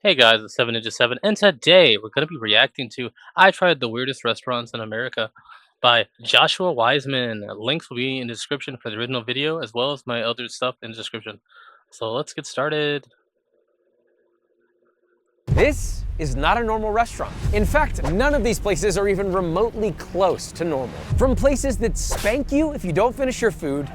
Hey guys, it's 7 Ninja 7, and today we're going to be reacting to I Tried the Weirdest Restaurants in America by Joshua Wiseman. Links will be in the description for the original video as well as my other stuff in the description. So let's get started. This is not a normal restaurant. In fact, none of these places are even remotely close to normal. From places that spank you if you don't finish your food,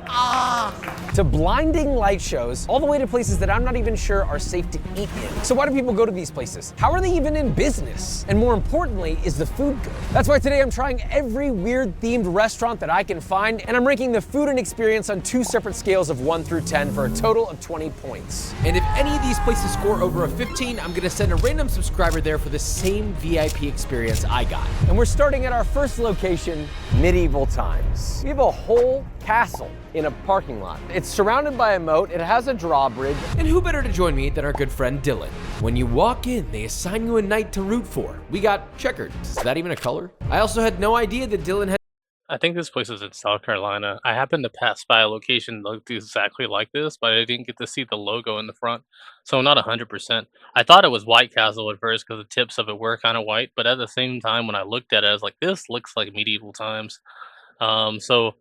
to blinding light shows, all the way to places that I'm not even sure are safe to eat in. So why do people go to these places? How are they even in business? And more importantly, is the food good? That's why today I'm trying every weird themed restaurant that I can find, and I'm ranking the food and experience on two separate scales of 1 through 10 for a total of 20 points. And if any of these places score over a 15, I'm gonna send a random subscriber there for the same VIP experience I got. And we're starting at our first location, Medieval Times. We have a whole castle in a parking lot. It's surrounded by a moat, it has a drawbridge. And who better to join me than our good friend Dylan? When you walk in, they assign you a knight to root for. We got checkered. Is that even a color? I also had no idea that Dylan had I think this place is in South Carolina. I happened to pass by a location that looked exactly like this, but I didn't get to see the logo in the front, so I'm not 100%. I thought it was White Castle at first because the tips of it were kind of white, but at the same time, when I looked at it, I was like, this looks like Medieval Times. So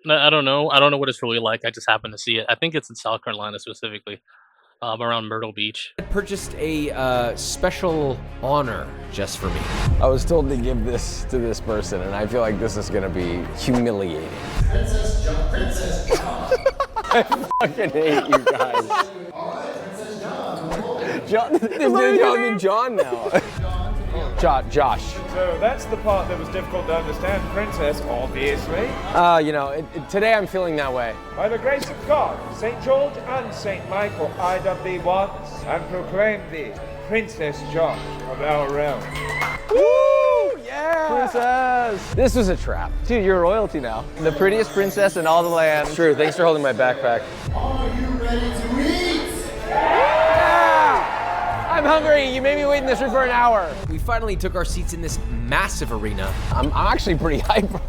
I don't know. I don't know what it's really like. I just happened to see it. I think it's in South Carolina specifically, around Myrtle Beach. purchased a special honor just for me. I was told to give this to this person, and I feel like this is gonna be humiliating. Princess John. Princess John. I fucking hate you guys. Alright, Princess John. John, this dude's calling me John now. Josh. So that's the part that was difficult to understand, Princess, obviously. You know, today I'm feeling that way. By the grace of God, St. George and St. Michael, I dub thee once and proclaim thee Princess John of our realm. Woo! Yeah! Princess! This was a trap. Dude, you're royalty now. The prettiest princess in all the land. True, thanks for holding my backpack. Are you ready to eat? I'm hungry. You made me wait in this room for an hour. We finally took our seats in this massive arena. I'm actually pretty hyper.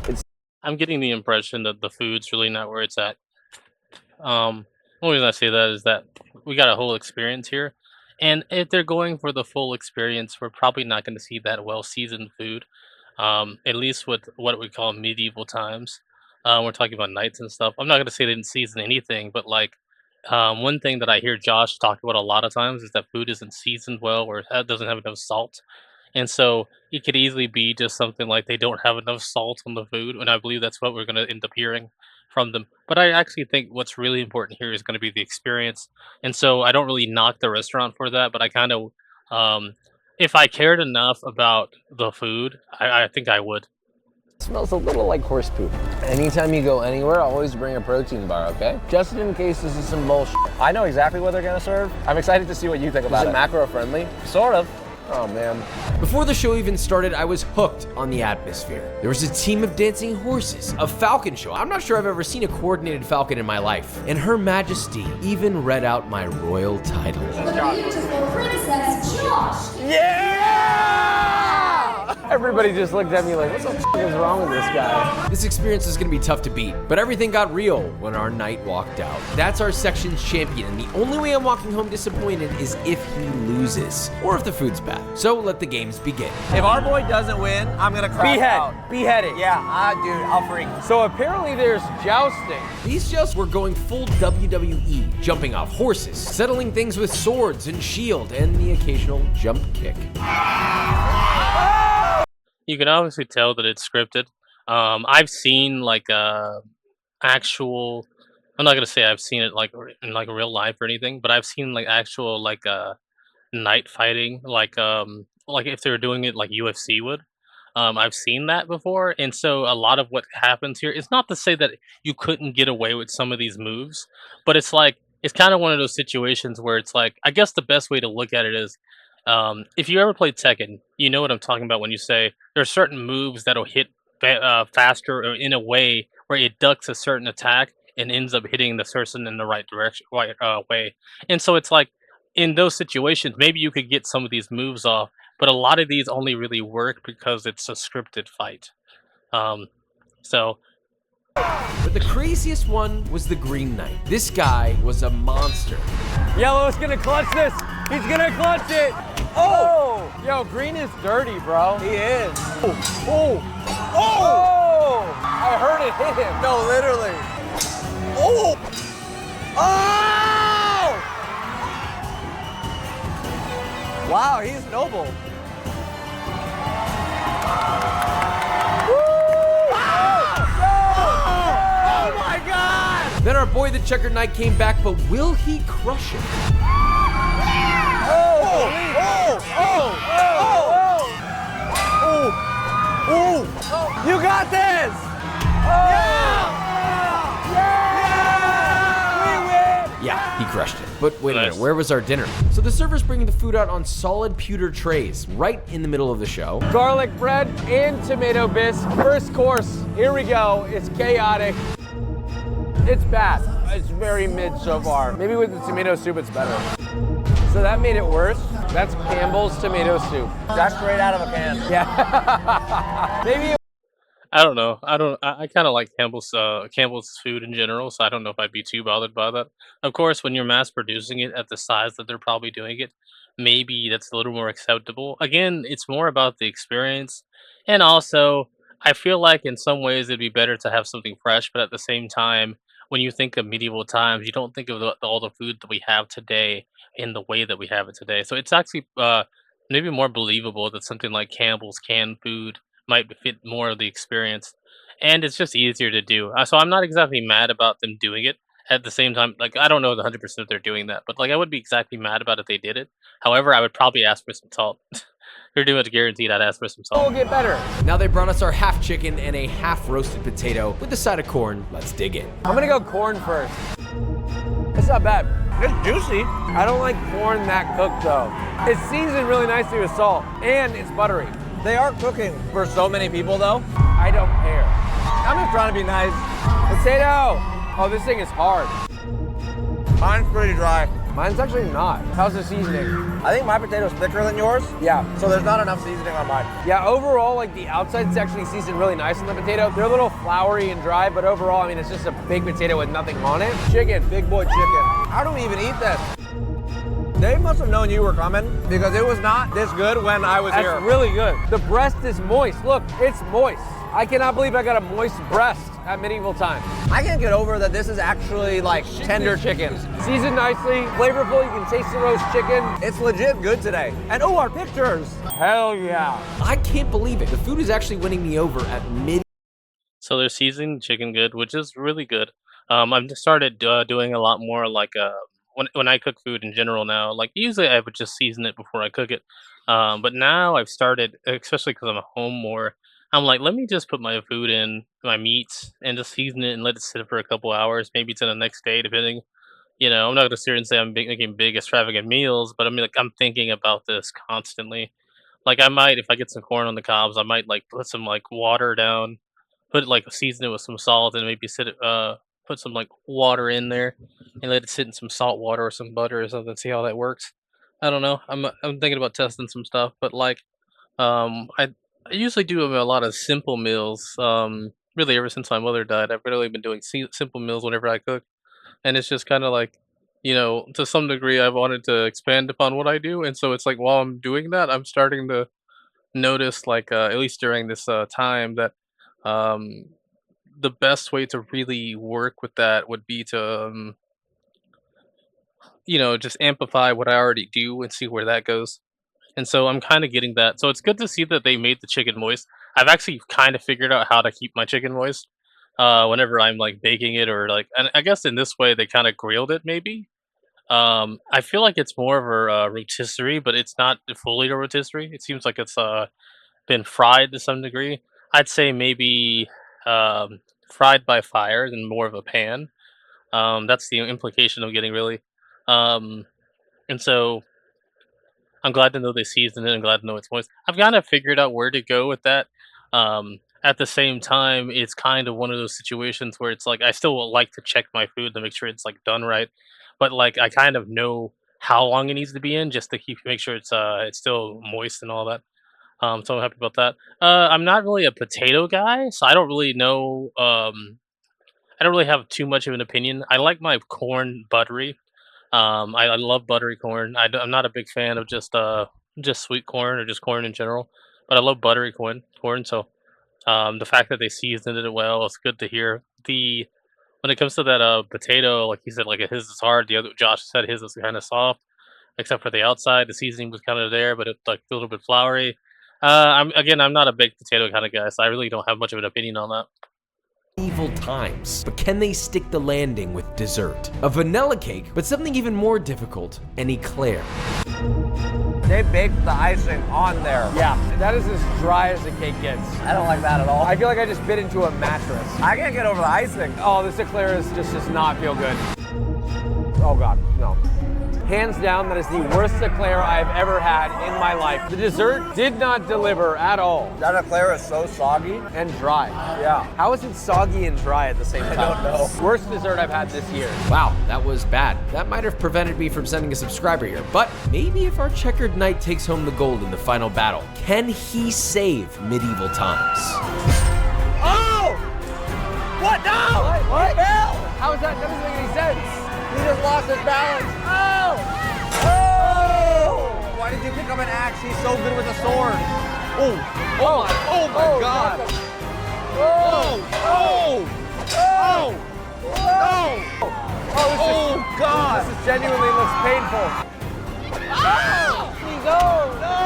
I'm getting the impression that the food's really not where it's at. The only reason I say that is that we got a whole experience here, and if they're going for the full experience, we're probably not going to see that well seasoned food. At least with what we call medieval times. We're talking about knights and stuff. I'm not going to say they didn't season anything, but like one thing that I hear Josh talk about a lot of times is that food isn't seasoned well or it doesn't have enough salt. And so it could easily be just something like they don't have enough salt on the food, and I believe that's what we're going to end up hearing from them. But I actually think what's really important here is going to be the experience, and so I don't really knock the restaurant for that. But I kind of, if I cared enough about the food, I think I would. It smells a little like horse poop. Anytime you go anywhere, always bring a protein bar, okay? Just in case this is some bullshit. I know exactly what they're gonna serve. I'm excited to see what you think about it. Is it macro friendly? Sort of. Oh man. Before the show even started, I was hooked on the atmosphere. There was a team of dancing horses, a falcon show. I'm not sure I've ever seen a coordinated falcon in my life. And Her Majesty even read out my royal title. The beautiful Princess Josh. Yeah! Everybody just looked at me like, what the f is wrong with this guy? This experience is gonna be tough to beat, but everything got real when our knight walked out. That's our section's champion, and the only way I'm walking home disappointed is if he loses, or if the food's bad. So let the games begin. If our boy doesn't win, I'm gonna crash out. Beheaded. Yeah, dude, I'll freak. So apparently there's jousting. These jousts were going full WWE, jumping off horses, settling things with swords and shield, and the occasional jump kick. You can obviously tell that it's scripted. I've seen like actual. I'm not gonna say I've seen it like in like real life or anything, but I've seen like actual like night fighting, like if they were doing it like UFC would. I've seen that before, and so a lot of what happens here is not to say that you couldn't get away with some of these moves, but it's like it's kind of one of those situations where it's like I guess the best way to look at it is if you ever played Tekken, you know what I'm talking about when you say there are certain moves that'll hit faster or in a way where it ducks a certain attack and ends up hitting the person in the right direction, right way. And so it's like in those situations, maybe you could get some of these moves off, but a lot of these only really work because it's a scripted fight. So But the craziest one was the Green Knight. This guy was a monster. Yellow's gonna clutch this. He's gonna clutch it. Oh! Yo, Green is dirty, bro. He is. Oh! Oh! I heard it hit him. No, literally. Oh! Oh! Wow, he's noble. Oh my God! Then our boy the Checkered Knight came back, but will he crush it? You got this! Yeah, he crushed it. But wait a minute, Nice. where was our dinner? So the server's bringing the food out on solid pewter trays, right in the middle of the show. Garlic bread and tomato bisque. First course. Here we go. It's chaotic. It's bad. It's very mid so far. Maybe with the tomato soup, it's better. So that made it worse. That's Campbell's tomato soup. That's straight out of a can. Yeah. Maybe. I don't know. I kind of like Campbell's food in general, so I don't know if I'd be too bothered by that. Of course, when you're mass producing it at the size that they're probably doing it, maybe that's a little more acceptable. Again, it's more about the experience, and also I feel like in some ways it'd be better to have something fresh, but at the same time, when you think of medieval times, you don't think of all the food that we have today in the way that we have it today. So it's actually maybe more believable that something like Campbell's canned food might fit more of the experience, and it's just easier to do. So I'm not exactly mad about them doing it. At the same time, like I don't know the 100% if they're doing that, but like I would be exactly mad about if they did it. However, I would probably ask for some salt. Pretty much guaranteed I'd ask for some We'll salt. get better. Now they brought us our half chicken and a half roasted potato with a side of corn. Let's dig in. I'm gonna go corn first. It's not bad. It's juicy. I don't like corn that cooked though. It's seasoned really nicely with salt, and it's buttery. They are cooking for so many people though. I don't care. I'm just trying to be nice. Potato. Oh, this thing is hard. Mine's pretty dry. Mine's actually not. How's the seasoning? I think my potato's thicker than yours, Yeah. so there's not enough seasoning on mine. Yeah, overall, like the outside's actually seasoned really nice on the potato. They're a little floury and dry, but overall, I mean, it's just a big potato with nothing on it. Chicken. Big boy chicken. How do we even eat this? They must have known you were coming because it was not this good when I was That's here. really good. The breast is moist. Look, it's moist. I cannot believe I got a moist breast at medieval times. I can't get over that this is actually like tender chicken. Seasoned nicely, flavorful. You can taste the roast chicken. It's legit good today. And oh, our pictures. Hell yeah. I can't believe it. The food is actually winning me over at mid. So they're seasoning chicken good, which is really good. I've just started doing a lot more like when I cook food in general now. Like usually I would just season it before I cook it, but now I've started, especially because I'm at home more. I'm like, let me just put my food in my meats and just season it and let it sit for a couple hours, maybe to the next day, depending. I'm not gonna sit here and say I'm making big extravagant meals, but I mean like I'm thinking about this constantly. Like I might, if I get some corn on the cobs, I might like put some like water down, put like season it with some salt, and maybe put some like water in there and let it sit in some salt water or some butter or something. See how that works. I don't know. I'm thinking about testing some stuff, but like I usually do a lot of simple meals. Really ever since my mother died, I've really been doing simple meals whenever I cook, and it's just kind of like. To some degree, I've wanted to expand upon what I do, and so it's like while I'm doing that, I'm starting to notice, like at least during this time, that um, the best way to really work with that would be to just amplify what I already do and see where that goes. And so I'm kind of getting that. So it's good to see that they made the chicken moist. I've actually kind of figured out how to keep my chicken moist whenever I'm like baking it, or like, and I guess in this way they kind of grilled it maybe. I feel like it's more of a rotisserie, but it's not fully a rotisserie. It seems like it's been fried to some degree. I'd say maybe fried by fire than more of a pan. That's the implication I'm getting, really. Um, and so I'm glad to know they seasoned it and glad to know it's moist. I've kind of figured out where to go with that. At the same time, it's kind of one of those situations where it's like I still will like to check my food to make sure it's like done right, but like I kind of know how long it needs to be in just to make sure it's still moist and all that. So I'm happy about that. I'm not really a potato guy, so I don't really know. I don't really have too much of an opinion. I like my corn buttery. I love buttery corn. I'm not a big fan of just sweet corn or just corn in general, but I love buttery corn. So the fact that they seasoned it well, it's good to hear. The When it comes to that potato, like you said, like his is hard. The other Josh said his is kind of soft, except for the outside. The seasoning was kind of there, but it's like a little bit floury. I'm not a big potato kind of guy, so I really don't have much of an opinion on that. Medieval times. But can they stick the landing with dessert? A vanilla cake, but something even more difficult, an eclair. They baked the icing on there. Yeah, that is as dry as the cake gets. I don't like that at all. I feel like I just bit into a mattress. I can't get over the icing. Oh, this eclair just does not feel good. Oh God, no. Hands down, that is the worst eclair I've ever had in my life. The dessert did not deliver at all. That eclair is so soggy. And dry. Yeah. How is it soggy and dry at the same time? I don't know. Worst dessert I've had this year. Wow, that was bad. That might have prevented me from sending a subscriber here, but maybe if our checkered knight takes home the gold in the final battle, can he save medieval times? Oh! What? No! What? He fell! How is that? That doesn't make any sense. He just lost his balance. Oh! Oh! Why did you pick up an axe? He's so good with a sword. Oh! Oh my God! Oh! Oh! Oh! Oh! God! This genuinely looks painful. Oh! Please, oh! No!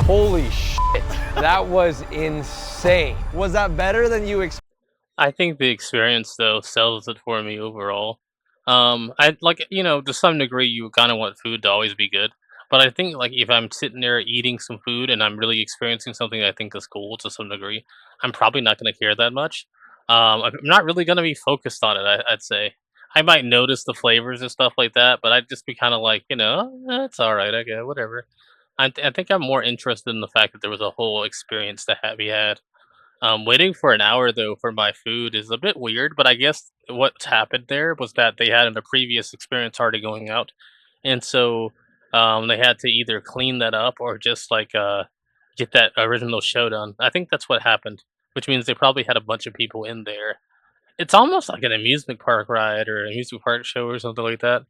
Holy shit. That was insane. Was that better than you expected? I think the experience though sells it for me overall. I like to some degree you kind of want food to always be good, but I think like if I'm sitting there eating some food and I'm really experiencing something I think is cool to some degree, I'm probably not going to care that much. I'm not really going to be focused on it. I'd say I might notice the flavors and stuff like that, but I'd just be kind of like it's all right. I guess whatever. I think I'm more interested in the fact that there was a whole experience to be had. Waiting for an hour though for my food is a bit weird, but I guess what's happened there was that they had a previous experience already going out, and so they had to either clean that up or just like get that original show done. I think that's what happened, which means they probably had a bunch of people in there. It's almost like an amusement park ride or an amusement park show or something like that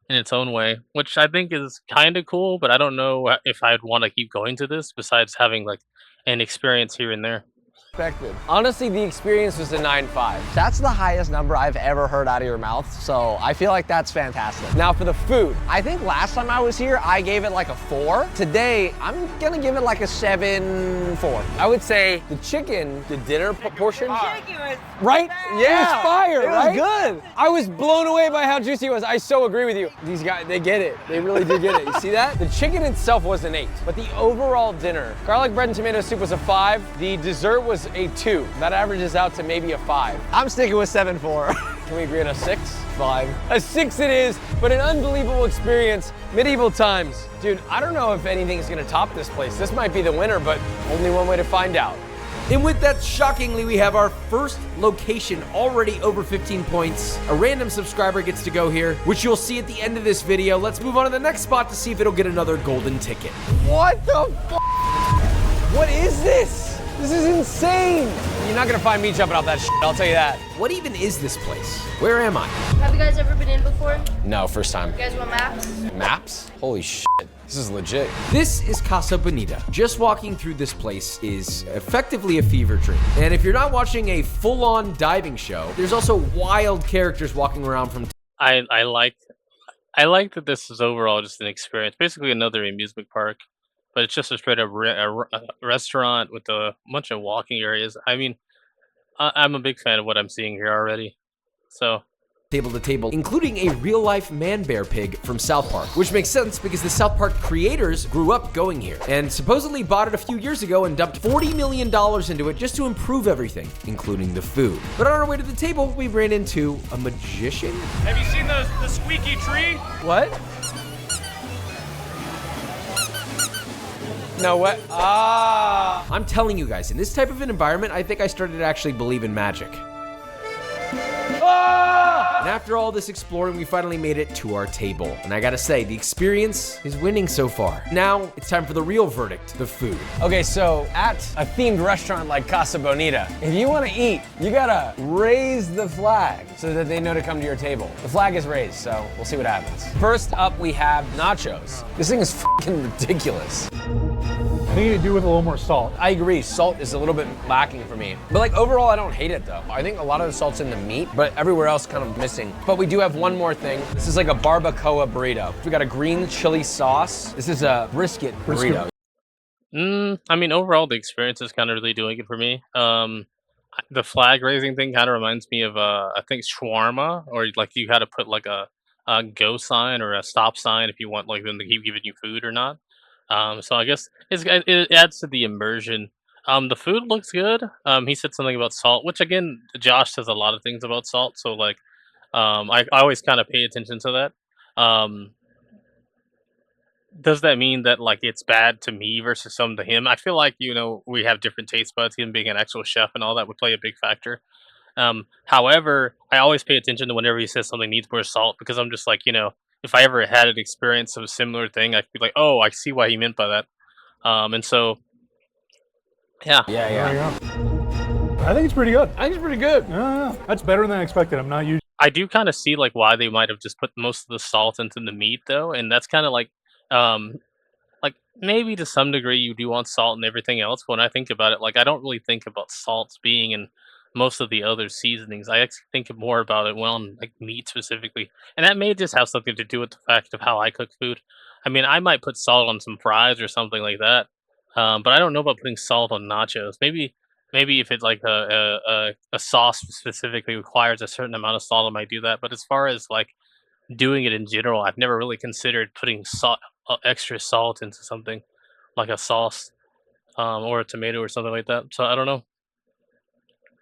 in its own way, which I think is kind of cool. But I don't know if I'd want to keep going to this besides having like an experience here and there. Honestly, the experience was a 9.5. That's the highest number I've ever heard out of your mouth, so I feel like that's fantastic. Now for the food. I think last time I was here, I gave it like a 4. Today, I'm gonna give it like a 7.4. I would say the chicken, the dinner portion. Right? Yeah, it was fire, it was right? good. I was blown away by how juicy it was. I so agree with you. These guys, they get it. They really do get it. You see that? The chicken itself was an 8, but the overall dinner, garlic bread and tomato soup was a 5. The dessert was a 2. That averages out to maybe a 5. I'm sticking with 7.4. Can we agree on a 6? Fine. A 6 it is, but an unbelievable experience. Medieval times. Dude, I don't know if anything's gonna top this place. This might be the winner, but only one way to find out. And with that, shockingly, we have our first location already over 15 points. A random subscriber gets to go here, which you'll see at the end of this video. Let's move on to the next spot to see if it'll get another golden ticket. What the f? What is this? This is insane. You're not gonna find me jumping off that shit, I'll tell you that. What even is this place? Where am I? Have you guys ever been in before? No, first time. You guys want maps? Maps? Holy shit. This is legit. This is Casa Bonita. Just walking through this place is effectively a fever dream. And if you're not watching a full-on diving show, there's also wild characters walking around from I like that this is overall just an experience, basically another amusement park, but it's just a straight up restaurant with a bunch of walking areas. I mean, I'm a big fan of what I'm seeing here already. So table to table, including a real-life man-bear pig from South Park, which makes sense because the South Park creators grew up going here and supposedly bought it a few years ago and dumped $40 million into it just to improve everything, including the food. But on our way to the table, we ran into a magician. Have you seen the squeaky tree? What? No, what? Ah! I'm telling you guys, in this type of an environment, I think I started to actually believe in magic. Ah! And after all this exploring, we finally made it to our table. And I gotta say, the experience is winning so far. Now, it's time for the real verdict, the food. Okay, so at a themed restaurant like Casa Bonita, if you want to eat, you gotta raise the flag so that they know to come to your table. The flag is raised, so we'll see what happens. First up, we have nachos. This thing is fucking ridiculous. I think you could do with a little more salt. I agree, salt is a little bit lacking for me. But like overall, I don't hate it though. I think a lot of the salt's in the meat, but everywhere else kind of missing. But we do have one more thing. This is like a barbacoa burrito. We got a green chili sauce. This is a brisket burrito. I mean, overall, the experience is kind of really doing it for me. The flag raising thing kind of reminds me of, I think, shawarma, or like you had to put like a go sign or a stop sign if you want like them to keep giving you food or not. So I guess it adds to the immersion. The food looks good. He said something about salt, which again, Josh says a lot of things about salt. So like, I always kind of pay attention to that. Does that mean that like it's bad to me versus some to him? I feel like we have different taste buds. Him being an actual chef and all that would play a big factor. However, I always pay attention to whenever he says something needs more salt because I'm just like if I ever had an experience of a similar thing, I'd be like, oh, I see what he meant by that. And so, yeah. There you go. I think it's pretty good. I think it's pretty good. Yeah, that's better than I expected. I'm not used. I do kind of see like why they might have just put most of the salt into the meat though, and that's kind of like maybe to some degree you do want salt and everything else. But when I think about it, like I don't really think about salts being in most of the other seasonings. I actually think more about it when on like meat specifically, and that may just have something to do with the fact of how I cook food. I mean, I might put salt on some fries or something like that, but I don't know about putting salt on nachos. Maybe if it's like a sauce specifically requires a certain amount of salt, I might do that. But as far as like doing it in general, I've never really considered putting salt, extra salt into something like a sauce or a tomato or something like that. So I don't know.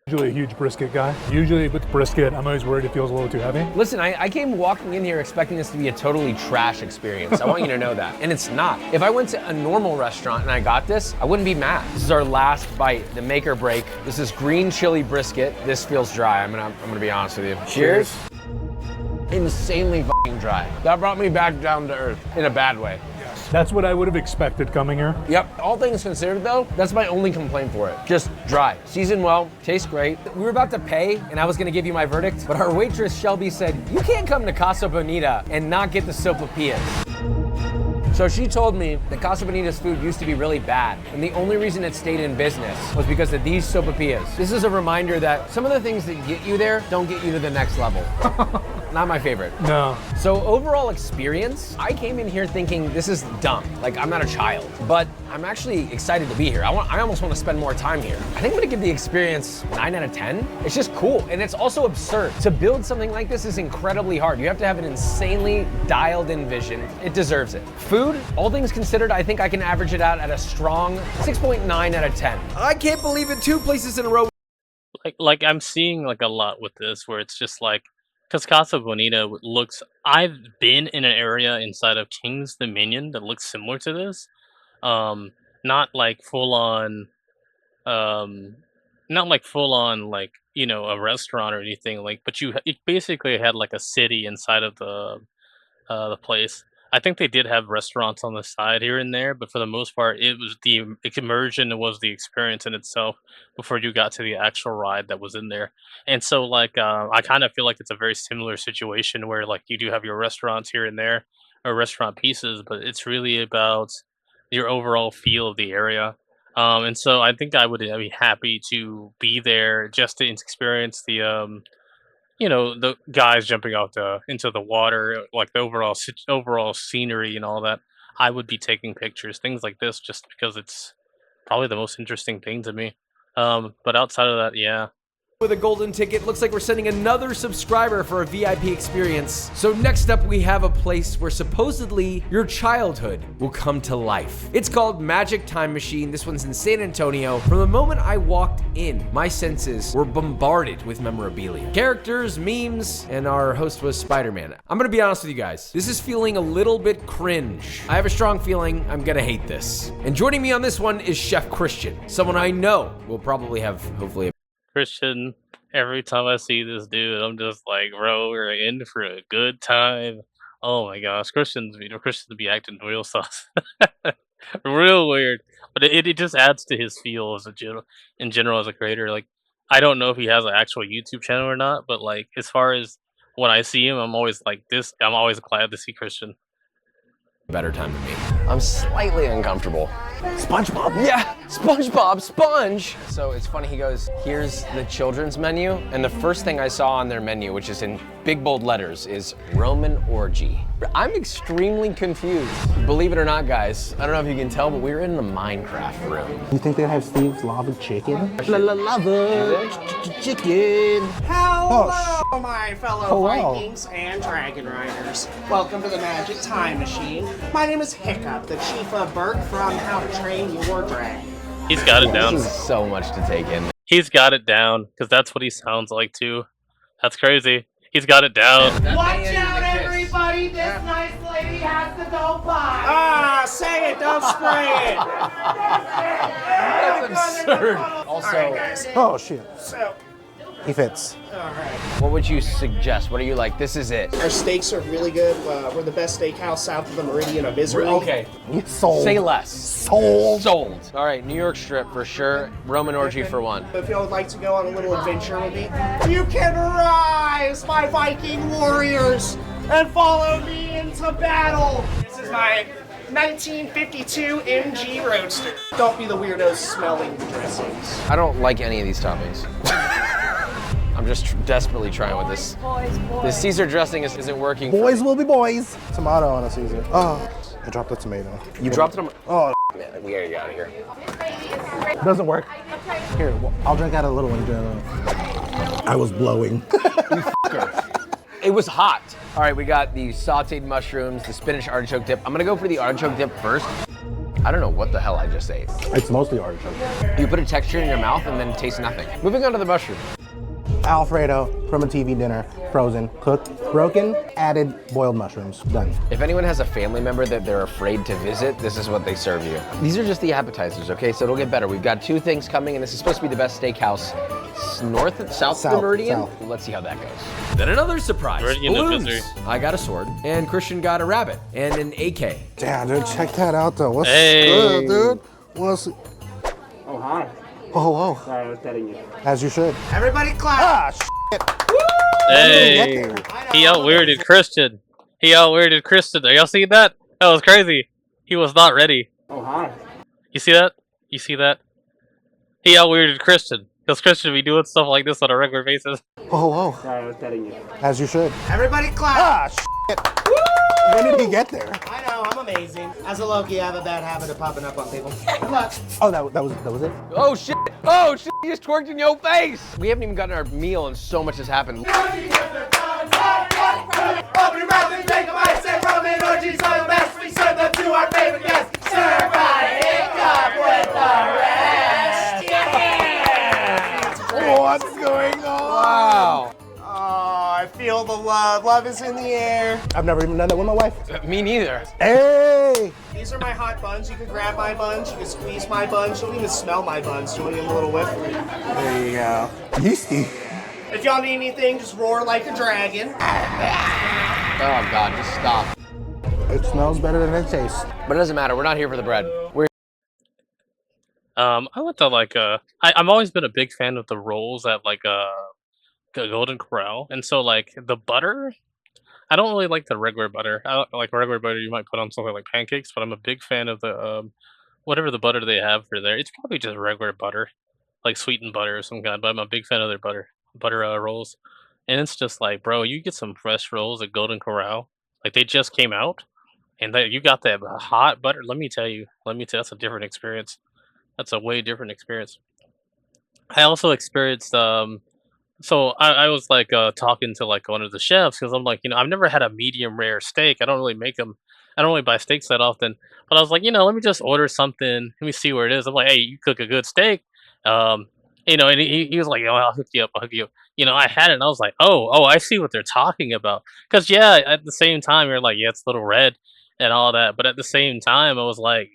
Usually a huge brisket guy. Usually with brisket, I'm always worried it feels a little too heavy. Listen, I came walking in here expecting this to be a totally trash experience. I want you to know that. And it's not. If I went to a normal restaurant and I got this, I wouldn't be mad. This is our last bite, the make or break. This is green chili brisket. This feels dry. I'm gonna be honest with you. Cheers. Insanely fucking dry. That brought me back down to earth in a bad way. That's what I would have expected coming here. Yep. All things considered though, that's my only complaint for it. Just dry. Seasoned well, tastes great. We were about to pay and I was gonna give you my verdict, but our waitress Shelby said, you can't come to Casa Bonita and not get the sopapillas. So she told me that Casa Bonita's food used to be really bad, and the only reason it stayed in business was because of these sopapillas. This is a reminder that some of the things that get you there don't get you to the next level. Not my favorite. No. So overall experience, I came in here thinking this is dumb. Like I'm not a child, but I'm actually excited to be here. I almost want to spend more time here. I think I'm gonna give the experience 9 out of 10. It's just cool, and it's also absurd. To build something like this is incredibly hard. You have to have an insanely dialed in vision. It deserves it. Food, all things considered, I think I can average it out at a strong 6.9 out of 10. I can't believe it, 2 places in a row. Like I'm seeing like a lot with this where it's just like because Casa Bonita looks. I've been in an area inside of King's Dominion that looks similar to this. Not like full on, not like full on like a restaurant or anything like. But it basically had like a city inside of the place. I think they did have restaurants on the side here and there, but for the most part, it was the immersion was the experience in itself before you got to the actual ride that was in there. And so, like, I kind of feel like it's a very similar situation where, like, you do have your restaurants here and there or restaurant pieces, but it's really about your overall feel of the area. And so, I think I would be happy to be there just to experience the guys jumping off into the water, like the overall scenery and all that. I would be taking pictures, things like this, just because it's probably the most interesting thing to me. But outside of that, yeah. With a golden ticket, looks like we're sending another subscriber for a VIP experience. So next up, we have a place where supposedly your childhood will come to life. It's called Magic Time Machine. This one's in San Antonio. From the moment I walked in, my senses were bombarded with memorabilia. Characters, memes, and our host was Spider-Man. I'm gonna be honest with you guys. This is feeling a little bit cringe. I have a strong feeling I'm gonna hate this. And joining me on this one is Chef Christian, someone I know will probably have, hopefully, Christian Every time I see this dude, I'm just like, bro, we're in for a good time. Oh my gosh, Christians be acting real sus, real weird. But it just adds to his feel as a general as a creator. Like, I don't know if he has an actual YouTube channel or not, but like as far as when I see him, I'm always like this. I'm always glad to see Christian. Better time than me. I'm slightly uncomfortable. SpongeBob? Yeah, SpongeBob, Sponge! So it's funny, he goes, here's the children's menu, and the first thing I saw on their menu, which is in big bold letters, is Roman orgy. I'm extremely confused. Believe it or not, guys, I don't know if you can tell, but we're in the Minecraft room. You think they'd have Steve's lava chicken? Lava chicken. Hello, my fellow Hello. Vikings and Dragon Riders. Welcome to the Magic Time Machine. My name is Hiccup, the Chief of Burke from How to Train Your Dragon. He's got it down. This is so much to take in. He's got it down because that's what he sounds like too. That's crazy. He's got it down. Watch out, everybody! This nice lady has to go by. Ah, say it, don't spray it. That's absurd. Also, All right, guys. Oh shit. So, He fits. all right. what would you suggest? What are you like, this is it? Our steaks are really good. We're the best steakhouse south of the Meridian of Israel. Okay, You sold. say less. Sold. Sold. All right, New York strip for sure. Roman orgy for one. If y'all would like to go on a little adventure with me, you can rise, my Viking warriors, and follow me into battle. This is my 1952 MG Roadster. Don't be the weirdos smelling the dressings. I don't like any of these toppings. I'm just desperately trying with this. This Caesar dressing isn't working. Boys will be boys. Tomato on a Caesar. Oh, I dropped the tomato. You dropped it on. Oh, Man, we gotta get out of here. doesn't work. Here, I'll drink out of a little one. I was blowing. It was hot. All right, we got the sauteed mushrooms, the spinach artichoke dip. I'm gonna go for the artichoke dip first. I don't know what the hell I just ate. It's mostly artichoke. You put a texture in your mouth and then taste nothing. Moving on to the mushroom. Alfredo from a TV dinner, frozen, cooked, broken, added boiled mushrooms. Done. If anyone has a family member that they're afraid to visit, this is what they serve you. These are just the appetizers, okay? So it'll get better. We've got two things coming, and this is supposed to be the best steakhouse south of the Meridian. south. Let's see how that goes. Then another surprise. Meridian of Balloons. Misery. I got a sword, and Christian got a rabbit, and an AK. Damn, dude, check that out though. What's Hey. good, dude? What's Oh, hi. Oh, Sorry, I was petting you. as you should. Everybody clap. Ah, Hey, he out-weirded Christian. He out-weirded Christian. Are y'all seeing that? That was crazy. He was not ready. Oh, hi. You see that? You see that? He out-weirded Christian. Because Christian be doing stuff like this on a regular basis. oh, Sorry, I was petting you. as you should. Everybody clap. Ah, when did he get there? I know, I'm amazing. As a Loki, I have a bad habit of popping up on people. Good luck. Oh, that was it. Oh shit! Oh shit! You just twerked in your face! We haven't even gotten our meal and so much has happened. Open your mouth and take a bite. Say Roman orgies are the best. We serve them to our favorite guests. Serve by Hiccup with the rest. Yeah! What's going on? Wow! Oh, I feel the love. Love is in the air. I've never even done that with my wife. Me neither. Hey! These are my hot buns. You can grab my buns. You can squeeze my buns. You don't even smell my buns. You want to give them a little whiff? There you go. Yeasty. If y'all need anything, just roar like a dragon. Oh god, just stop. It smells better than it tastes. But it doesn't matter. We're not here for the bread. We're I went to like I've always been a big fan of the rolls at like Golden Corral, and so like the butter, I don't really like the regular butter. Like regular butter you might put on something like pancakes, but I'm a big fan of the whatever the butter they have for there. It's probably just regular butter, like sweetened butter or some kind. But I'm a big fan of their butter rolls, and it's just like, bro, you get some fresh rolls at Golden Corral, like they just came out, and you got that hot butter. Let me tell you, that's a different experience. That's a way different experience. I also experienced so I was like talking to like one of the chefs because I'm like, I've never had a medium rare steak. I don't really make them. I don't really buy steaks that often. But I was like, let me just order something. Let me see where it is. I'm like, hey, you cook a good steak. And he was like, oh, I'll hook you up. I'll hook you up. I had it and I was like, oh, I see what they're talking about. Because yeah, at the same time you're like, yeah, it's a little red and all that. But at the same time, I was like,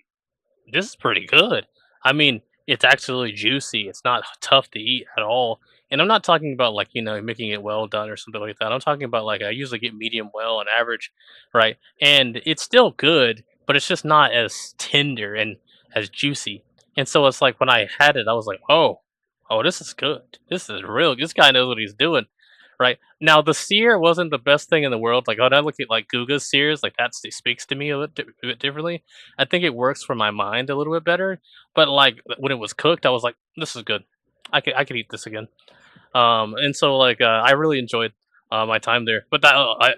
this is pretty good. I mean, it's actually juicy. It's not tough to eat at all. And I'm not talking about like, making it well done or something like that. I'm talking about like I usually get medium well on average, right? And it's still good, but it's just not as tender and as juicy. And so it's like when I had it, I was like, oh, this is good. This is real. This guy knows what he's doing, right? Now the sear wasn't the best thing in the world. Like when I look at like Guga's sears, like speaks to me a bit differently. I think it works for my mind a little bit better. But like when it was cooked, I was like, this is good. I could eat this again. And so like I really enjoyed my time there. But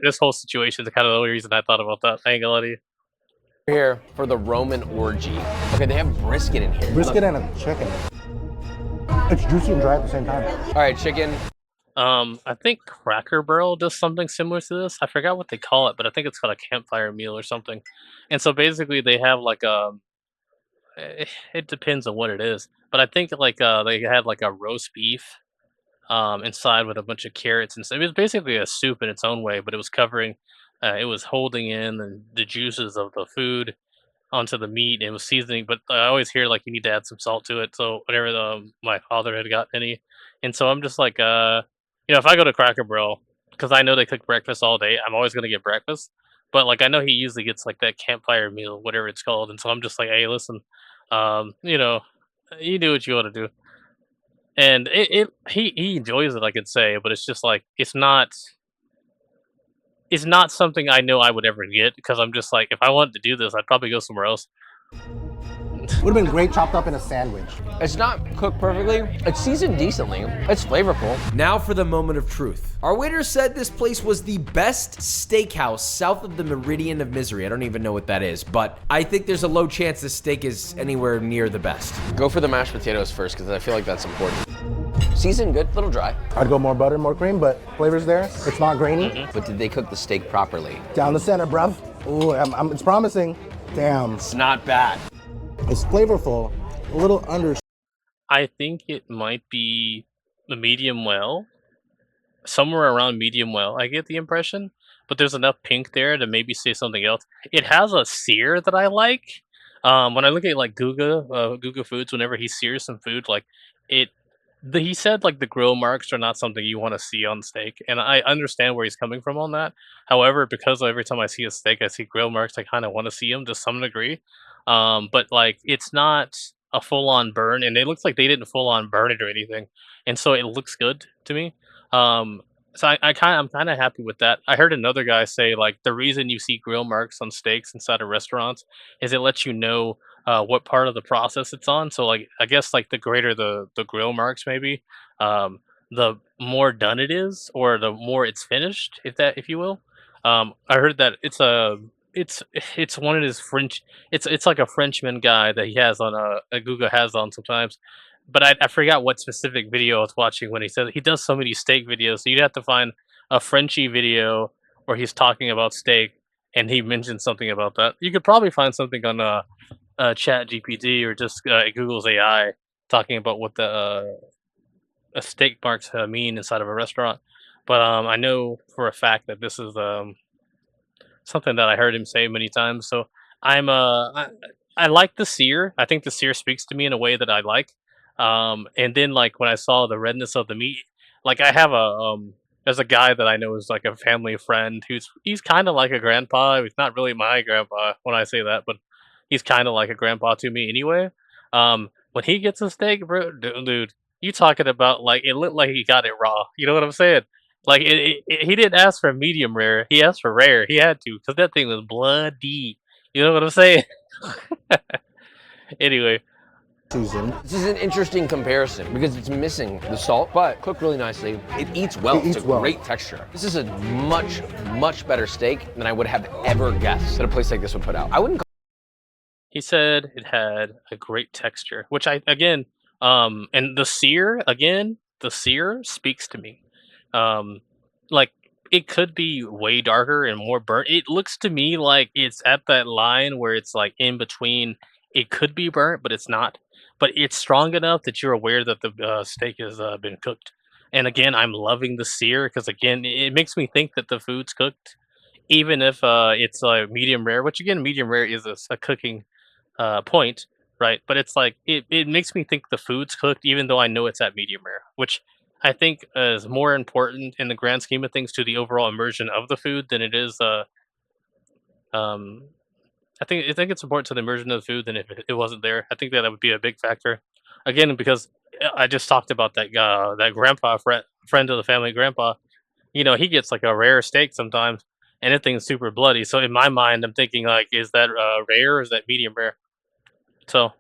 this whole situation is kind of the only reason I thought about that. I ain't gonna lie to you. Here for the Roman orgy. Okay, they have brisket in here. Brisket and a chicken. It's juicy and dry at the same time. All right, chicken. I think Cracker Barrel does something similar to this. I forgot what they call it, but I think it's called a campfire meal or something. And so basically, they have like it depends on what it is, but I think like they had like a roast beef inside with a bunch of carrots and stuff. It was basically a soup in its own way, but it was covering, it was holding in the juices of the food onto the meat. And it was seasoning, but I always hear like you need to add some salt to it. So whenever my father had got any, and so I'm just like, if I go to Cracker Barrel, because I know they cook breakfast all day, I'm always gonna get breakfast. But like I know he usually gets like that campfire meal, whatever it's called, and so I'm just like, hey, listen, you do what you want to do, and he enjoys it, I could say, but it's just like it's not something I know I would ever get because I'm just like, if I wanted to do this, I'd probably go somewhere else. Would have been great chopped up in a sandwich. It's not cooked perfectly. It's seasoned decently. It's flavorful. Now for the moment of truth. Our waiter said this place was the best steakhouse south of the Meridian of Misery. I don't even know what that is, but I think there's a low chance this steak is anywhere near the best. Go for the mashed potatoes first because I feel like that's important. Seasoned good, little dry. I'd go more butter, more cream, but flavor's there. It's not grainy. But did they cook the steak properly? Down the center, bruv. Ooh, it's promising. Damn. It's not bad. It's flavorful, a little under. I think it might be the medium well, somewhere around medium well. I get the impression, but there's enough pink there to maybe say something else. It has a sear that I like. When I look at like Guga Foods, whenever he sears some food, like it, he said like the grill marks are not something you want to see on steak, and I understand where he's coming from on that. However, because every time I see a steak, I see grill marks, I kind of want to see them to some degree. But like it's not a full on burn, and it looks like they didn't full on burn it or anything, and so it looks good to me. So I'm kind of happy with that. I heard another guy say like the reason you see grill marks on steaks inside of restaurants is it lets you know what part of the process it's on. So like I guess like the greater the grill marks maybe, the more done it is, or the more it's finished, if you will. I heard that it's one of his French. It's like a Frenchman guy that he has on a Google has on sometimes, but I forgot what specific video I was watching when he said he does so many steak videos. So you'd have to find a Frenchy video where he's talking about steak and he mentioned something about that. You could probably find something on Chat GPT or just Google's AI talking about what the steak marks mean inside of a restaurant. But I know for a fact that this is something that I heard him say many times. So I'm I like the sear. I think the sear speaks to me in a way that I like. And then like when I saw the redness of the meat, like I have there's a guy that I know is like a family friend he's kind of like a grandpa. He's not really my grandpa when I say that, but he's kind of like a grandpa to me anyway. When he gets a steak, bro, dude, you talking about like it looked like he got it raw. You know what I'm saying? Like he didn't ask for medium rare. He asked for rare. He had to because that thing was bloody. You know what I'm saying? Anyway, Seasoned. This is an interesting comparison because it's missing the salt, but cooked really nicely. It eats well. It eats it's a well. great texture. This is a much better steak than I would have ever guessed that a place like this would put out. I wouldn't. he said it had a great texture, which I again, and the sear speaks to me. Um, like it could be way darker and more burnt. It looks to me like it's at that line where it's like in between. It could be burnt, but it's not. But it's strong enough that you're aware that the steak has been cooked. And again, I'm loving the sear because again, it makes me think that the food's cooked, even if it's medium rare. Which again, medium rare is a cooking point, right? But it's like it makes me think the food's cooked, even though I know it's at medium rare. Which I think is more important in the grand scheme of things to the overall immersion of the food than it is. Um, I think it's important to the immersion of the food than if it wasn't there. I think that would be a big factor. Again, because I just talked about that grandpa friend of the family, grandpa. You know, he gets like a rare steak sometimes, and that thing's super bloody. So in my mind, I'm thinking like, is that rare or is that medium rare? So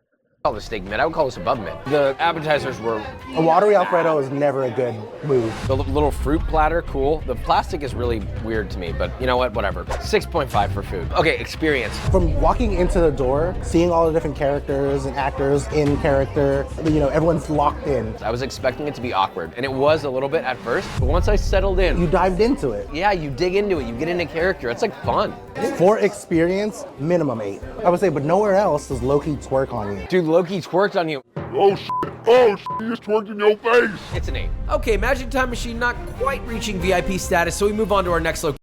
Call this steak mid. I would call this above mid. The appetizers were A watery Alfredo is never a good move. the little fruit platter, cool. The plastic is really weird to me, but you know what? Whatever. 6.5 for food. Okay, experience. From walking into the door, seeing all the different characters and actors in character, everyone's locked in. I was expecting it to be awkward, and it was a little bit at first, but once I settled in, You dived into it. yeah, you dig into it, you get into character. It's like fun. For experience, minimum 8. I would say, but nowhere else does Loki twerk on you. Dude, Loki twerked on you. Oh shit, he just twerked in your face. It's an 8. Okay, Magic Time Machine not quite reaching VIP status, so we move on to our next location.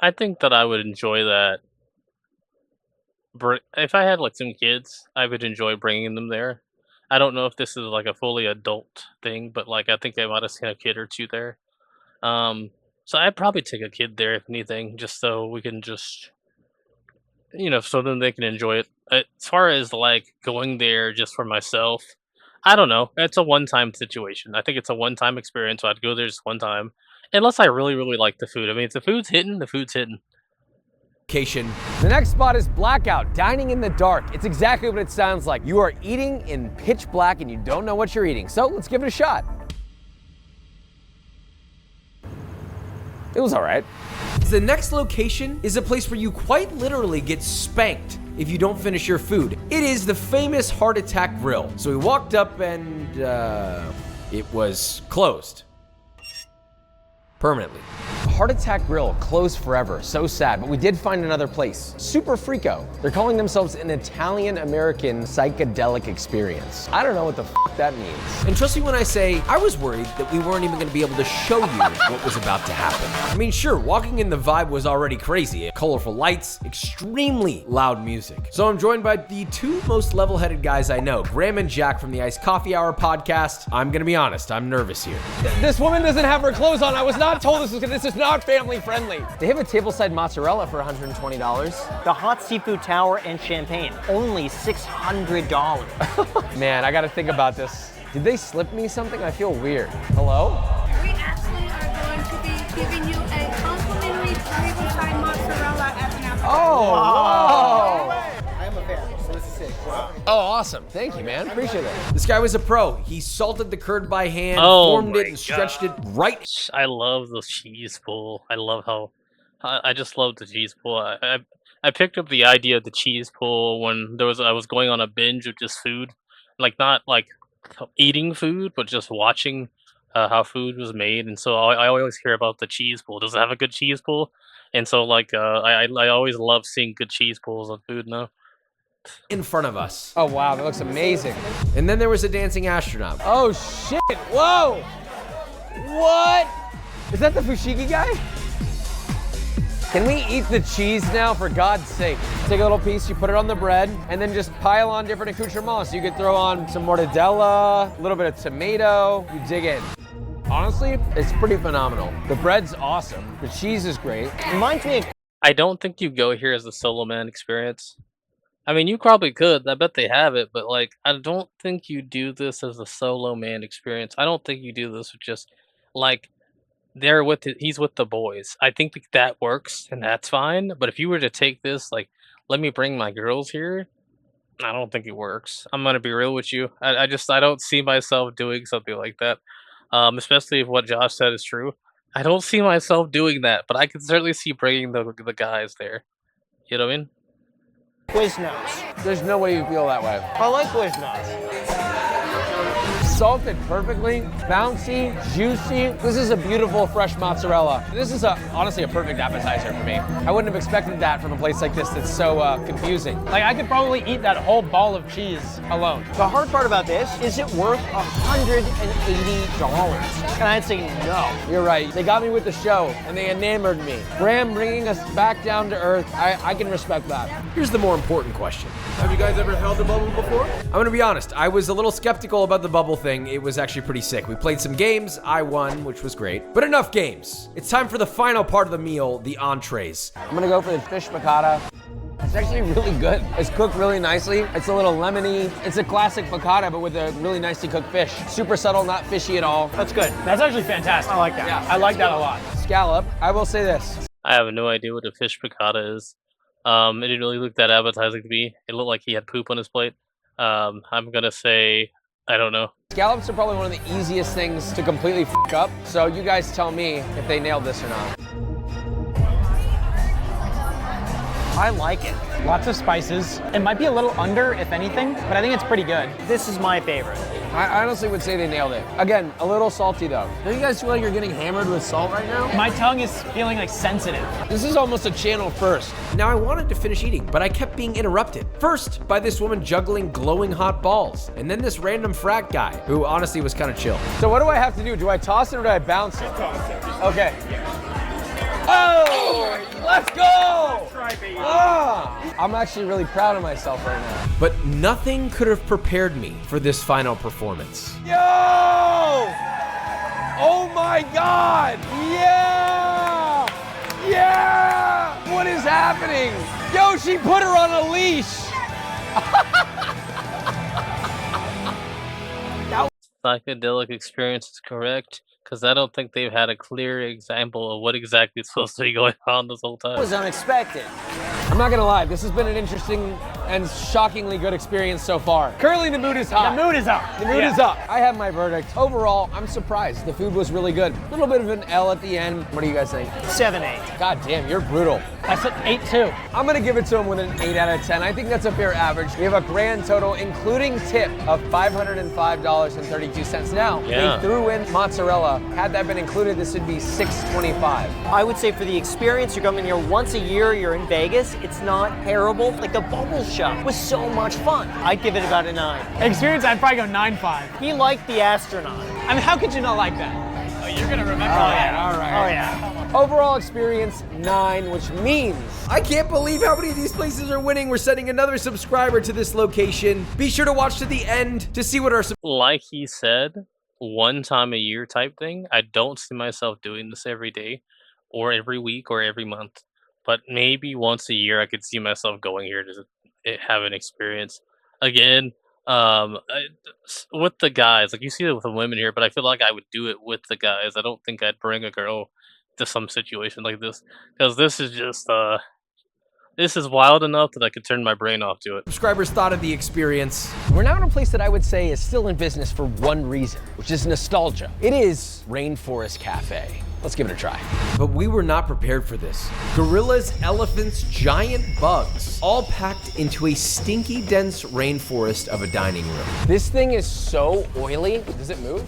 I think that I would enjoy that. If I had like some kids, I would enjoy bringing them there. I don't know if this is like a fully adult thing, but like I think I might have seen a kid or two there. So I'd probably take a kid there if anything, just so we can just, so then they can enjoy it. As far as like going there just for myself, I don't know. It's a one-time situation. I think it's a one-time experience. So I'd go there just one time, unless I really, really like the food. I mean, if the food's hitting, the food's hitting. The next spot is Blackout, dining in the dark. It's exactly what it sounds like. You are eating in pitch black and you don't know what you're eating. So let's give it a shot. It was all right. The next location is a place where you quite literally get spanked if you don't finish your food. It is the famous Heart Attack Grill. So we walked up and it was closed. Permanently. Heart Attack Grill closed forever. So sad, but we did find another place. Super Frico. They're calling themselves an Italian-American psychedelic experience. I don't know what the f that means. And trust me when I say, I was worried that we weren't even gonna be able to show you what was about to happen. I mean, sure, walking in the vibe was already crazy. Colorful lights, extremely loud music. So I'm joined by the two most level-headed guys I know, Graham and Jack from the Iced Coffee Hour podcast. I'm gonna be honest, I'm nervous here. This woman doesn't have her clothes on. I was not told this is not family friendly. They have a tableside mozzarella for $120. The hot seafood tower and champagne, only $600. Man, I gotta think about this. Did they slip me something? I feel weird. Hello? We actually are going to be giving you a complimentary tableside mozzarella as an apple. Oh, wow. I am a fan, so this is sick. Oh, awesome. Thank you, man. Appreciate it. This guy was a pro. He salted the curd by hand, Oh formed it, my and stretched it right. I love the cheese pool. I love how I just love the cheese pool. I picked up the idea of the cheese pool when I was going on a binge of just food, like not like eating food, but just watching how food was made. And so I always hear about the cheese pool. Does it have a good cheese pool? And so like I always love seeing good cheese pools on food now. In front of us. Oh, wow. That looks amazing. And then there was a dancing astronaut. Oh, shit. Whoa. What? Is that the fushigi guy? Can we eat the cheese now, for God's sake? Take a little piece, you put it on the bread, and then just pile on different accoutrements. So you could throw on some mortadella, a little bit of tomato, you dig in. Honestly, it's pretty phenomenal. The bread's awesome. The cheese is great. Reminds me of I don't think you go here as a solo man experience. I mean, you probably could. I bet they have it, but like, I don't think you do this as a solo man experience. I don't think you do this with just like he's with the boys. I think that works and that's fine. But if you were to take this, like, let me bring my girls here, I don't think it works. I'm gonna be real with you. I don't see myself doing something like that. Especially if what Josh said is true. I don't see myself doing that, but I can certainly see bringing the guys there. You know what I mean? Quiznos. There's no way you feel that way. I like Quiznos. Salted perfectly, bouncy, juicy. This is a beautiful fresh mozzarella. This is honestly a perfect appetizer for me. I wouldn't have expected that from a place like this that's so confusing. Like, I could probably eat that whole ball of cheese alone. The hard part about this is it worth $180? And I'd say no. You're right. They got me with the show, and they enamored me. Graham bringing us back down to earth, I can respect that. Here's the more important question. Have you guys ever held a bubble before? I'm gonna be honest, I was a little skeptical about the bubble thing serving, it was actually pretty sick. We played some games, I won, which was great. But enough games. It's time for the final part of the meal, the entrees. I'm gonna go for the fish piccata. It's actually really good. It's cooked really nicely. It's a little lemony. It's a classic piccata, but with a really nicely cooked fish. Super subtle, not fishy at all. That's good. That's actually fantastic. I like that. Yeah, I like that a lot. Scallop. I will say this. I have no idea what a fish piccata is. It didn't really look that appetizing to me. It looked like he had poop on his plate. I'm gonna say, I don't know. Scallops are probably one of the easiest things to completely f up. So you guys tell me if they nailed this or not. I like it. Lots of spices. It might be a little under, if anything, but I think it's pretty good. This is my favorite. I honestly would say they nailed it. Again, a little salty though. Don't you guys feel like you're getting hammered with salt right now? My tongue is feeling like sensitive. This is almost a channel first. Now I wanted to finish eating, but I kept being interrupted. First, by this woman juggling glowing hot balls, and then this random frat guy, who honestly was kind of chill. So what do I have to do? Do I toss it or do I bounce it? Toss it. Okay. Oh, let's go! Ah, I'm actually really proud of myself right now. But nothing could have prepared me for this final performance. Yo! Oh my God! Yeah! Yeah! What is happening? Yo, she put her on a leash! Psychedelic experience is correct, because I don't think they've had a clear example of what exactly is supposed to be going on this whole time. It was unexpected. I'm not gonna lie, this has been an interesting and shockingly good experience so far. Currently the mood is hot. The mood is up. The mood is up. I have my verdict. Overall, I'm surprised. The food was really good. A little bit of an L at the end. What do you guys think? 7-8. God damn, you're brutal. I said 8-2. I'm gonna give it to him with an 8 out of 10. I think that's a fair average. We have a grand total, including tip, of $505.32. Now, Yeah. they threw in mozzarella. Had that been included, this would be $625. I would say for the experience, you're coming here once a year, you're in Vegas, it's not terrible. Like the bubble shop was so much fun. I'd give it about a 9. Experience, I'd probably go 9.5. He liked the astronaut. I mean, how could you not like that? Oh, you're gonna remember that. All right. Oh yeah. Overall experience, 9, which means I can't believe how many of these places are winning. We're sending another subscriber to this location. Be sure to watch to the end to see what our Like he said, one time a year type thing. I don't see myself doing this every day, or every week, or every month. But maybe once a year, I could see myself going here to have an experience. Again, with the guys, like you see it with the women here, but I feel like I would do it with the guys. I don't think I'd bring a girl to some situation like this, because this is just this is wild enough that I could turn my brain off to it. subscribers thought of the experience. we're now in a place that I would say is still in business for one reason, which is nostalgia. It is Rainforest Cafe. Let's give it a try. But we were not prepared for this. Gorillas, elephants, giant bugs, all packed into a stinky, dense rainforest of a dining room. This thing is so oily. Does it move?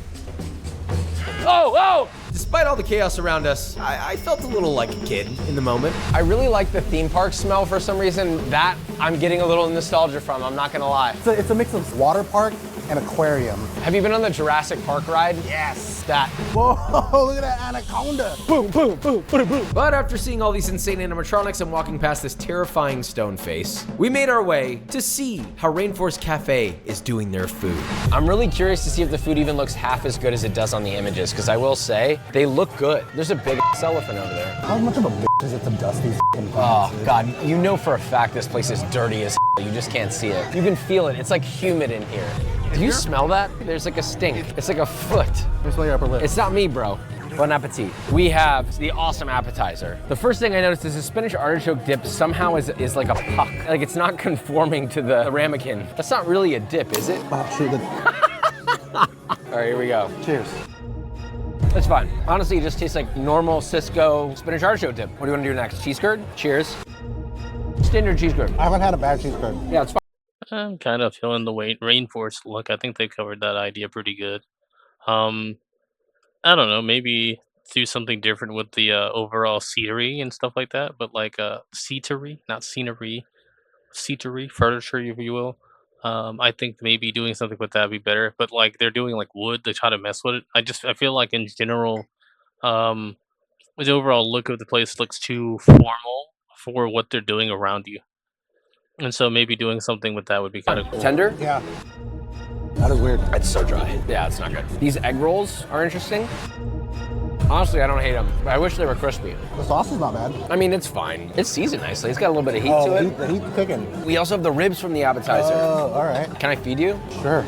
Oh! Despite all the chaos around us, I felt a little like a kid in the moment. I really like the theme park smell for some reason. That I'm getting a little nostalgia from, I'm not gonna lie. It's a mix of water park and aquarium. Have you been on the Jurassic Park ride? Yes. That. Whoa, look at that anaconda. Boom, boom, boom, boom, boom. But after seeing all these insane animatronics and walking past this terrifying stone face, we made our way to see how Rainforest Cafe is doing their food. I'm really curious to see if the food even looks half as good as it does on the images, because I will say, they look good. There's a big elephant over there. How much of a bitch is it to dust these f***ing Oh, plants, dude? God, you know for a fact this place is dirty as you just can't see it. You can feel it. It's like humid in here. Do you smell that? There's like a stink. It's like a foot. Let me smell your upper lip. It's not me, bro. Bon appetit. We have the awesome appetizer. The first thing I noticed is the spinach artichoke dip somehow is like a puck. Like it's not conforming to the ramekin. That's not really a dip, is it? Oh, shoot. All right, here we go. Cheers. That's fine. Honestly, it just tastes like normal Cisco spinach artichoke dip. What do you want to do next? Cheese curd? Cheers. Standard cheese curd. I haven't had a bad cheese curd. Yeah, it's fine. I'm kind of feeling the rainforest look. I think they covered that idea pretty good. I don't know, maybe do something different with the overall scenery and stuff like that, but like scenery, not scenery, scenery, furniture, if you will. I think maybe doing something with that would be better. But like they're doing like wood, they try to mess with it. I feel like in general, the overall look of the place looks too formal for what they're doing around you. And so maybe doing something with that would be kind of cool. Tender? Yeah. That is weird. It's so dry. Yeah, it's not good. These egg rolls are interesting. Honestly, I don't hate them, but I wish they were crispy. The sauce is not bad. I mean, it's fine. It's seasoned nicely. It's got a little bit of heat to it. The heat's cooking. We also have the ribs from the appetizer. Oh, all right. Can I feed you? Sure.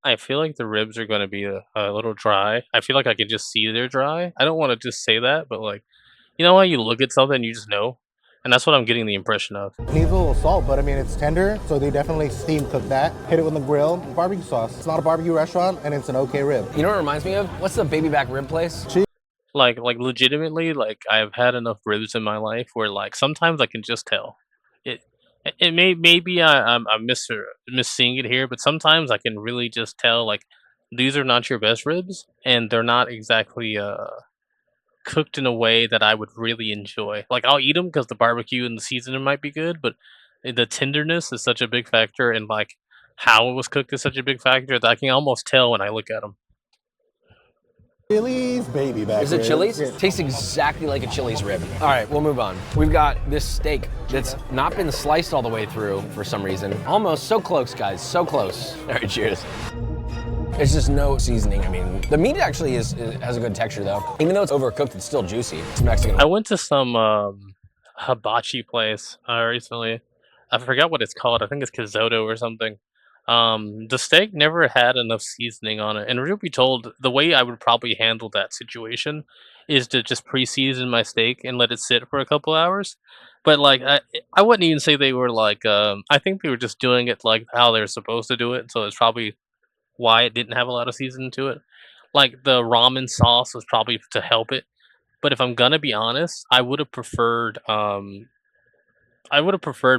I feel like the ribs are going to be a little dry. I feel like I can just see they're dry. I don't want to just say that, but like, you know how you look at something and you just know? And that's what I'm getting the impression of. It needs a little salt, but I mean, it's tender, so they definitely steam cook that. Hit it with the grill, barbecue sauce. It's not a barbecue restaurant, and it's an okay rib. You know what it reminds me of? What's the baby back rib place? Like legitimately, like I've had enough ribs in my life where like sometimes I can just tell. It maybe I'm misseeing it here, but sometimes I can really just tell like these are not your best ribs, and they're not exactly cooked in a way that I would really enjoy. Like I'll eat them because the barbecue and the seasoning might be good, but the tenderness is such a big factor, and like how it was cooked is such a big factor that I can almost tell when I look at them. Chili's baby back Is it ribs. Chili's? Yeah. Tastes exactly like a Chili's rib. All right, we'll move on. We've got this steak that's not been sliced all the way through for some reason. Almost so close, guys, so close. All right, cheers. It's just no seasoning. I mean, the meat actually has a good texture though. Even though it's overcooked, it's still juicy. It's Mexican. I went to some hibachi place recently. I forgot what it's called. I think it's Kazoto or something. The steak never had enough seasoning on it, and truth be told, the way I would probably handle that situation is to just pre-season my steak and let it sit for a couple hours. But like, I wouldn't even say they were like. I think they were just doing it like how they're supposed to do it. So it's probably why it didn't have a lot of seasoning to it. Like the ramen sauce was probably to help it. But if I'm gonna be honest, I would have preferred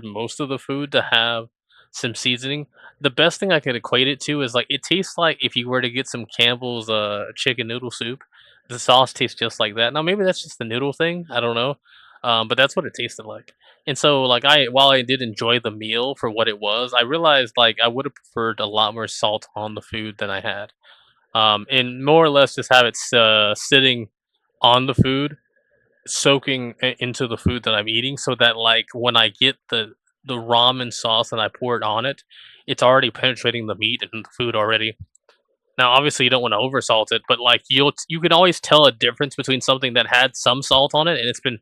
most of the food to have some seasoning. The best thing I could equate it to is like it tastes like if you were to get some Campbell's chicken noodle soup. The sauce tastes just like that. Now maybe that's just the noodle thing. I don't know. But that's what it tasted like. And so like while I did enjoy the meal for what it was, I realized like I would have preferred a lot more salt on the food than I had. And more or less just have it sitting on the food, soaking into the food that I'm eating, so that like when I get the ramen sauce and I pour it on it, it's already penetrating the meat and the food already. Now, obviously, you don't want to oversalt it, but like you can always tell a difference between something that had some salt on it and it's been